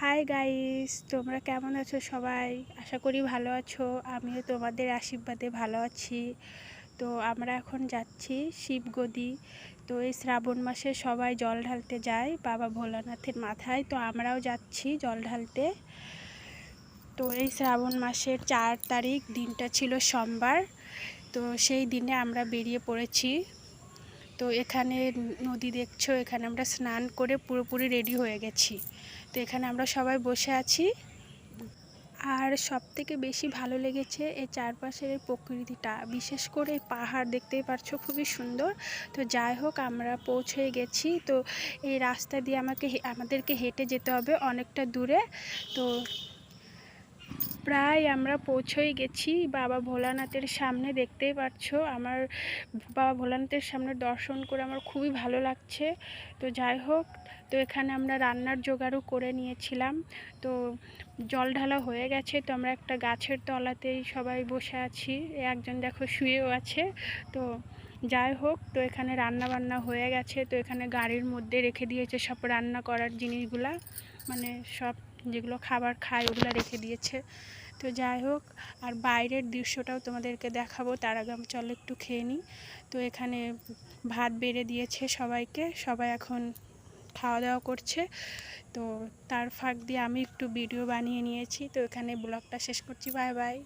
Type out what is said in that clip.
Hi guys, তোমরা কেমন আছো সবাই? আশা করি ভালো আছো। আমিও তোমাদের আশীর্বাদে ভালো আছি। তো আমরা এখন যাচ্ছি শিবগদি। তো এই শ্রাবণ মাসে সবাই জল ঢালতে যায় বাবা ভোলানাথের মাথায়, তো আমরাও যাচ্ছি জল ঢালতে। তো এই শ্রাবণ মাসের 4 তারিখ দিনটা ছিল সোমবার। তো সেই দিনে আমরা বেরিয়ে পড়েছি। তো এখানে নদী দেখছো, এখানে আমরা স্নান করে পুরোপুরি রেডি হয়ে গেছি। তো এখানে আমরা সবাই বসে আছি। আর সবথেকে বেশি ভালো লেগেছে এই চারপাশের এই প্রকৃতিটা, বিশেষ করে এই পাহাড় দেখতেই পারছো, খুবই সুন্দর। তো যাই হোক, আমরা পৌঁছে গেছি। তো এই রাস্তা দিয়ে আমাদেরকে হেঁটে যেতে হবে অনেকটা দূরে। তো প্রায় আমরা পৌঁছেই গেছি বাবা ভোলানাথের সামনে। দেখতেই পাচ্ছো, আমার বাবা ভোলানাথের সামনে দর্শন করে আমার খুবই ভালো লাগছে। তো যাই হোক, তো এখানে আমরা রান্নার জোগাড়ও করে নিয়েছিলাম। তো জল ঢালা হয়ে গেছে, তো আমরা একটা গাছের তলাতেই সবাই বসে আছি। একজন দেখো শুয়েও আছে। তো যাই হোক, তো এখানে রান্না বান্না হয়ে গেছে। তো এখানে গাড়ির মধ্যে রেখে দিয়েছে সব রান্না করার জিনিসগুলা, মানে সব যেগুলো খাবার খায় ওগুলো রেখে দিয়েছে। তো যাই হোক, আর বাইরের দৃশ্যটাও তোমাদেরকে দেখাবো, তার আগে আমি চলো একটু খেয়ে নিই। তো এখানে ভাত বেড়ে দিয়েছে সবাইকে, সবাই এখন খাওয়া দাওয়া করছে। তো তার ফাঁক দিয়ে আমি একটু ভিডিও বানিয়ে নিয়েছি। তো এখানে ব্লগটা শেষ করছি। Bye bye.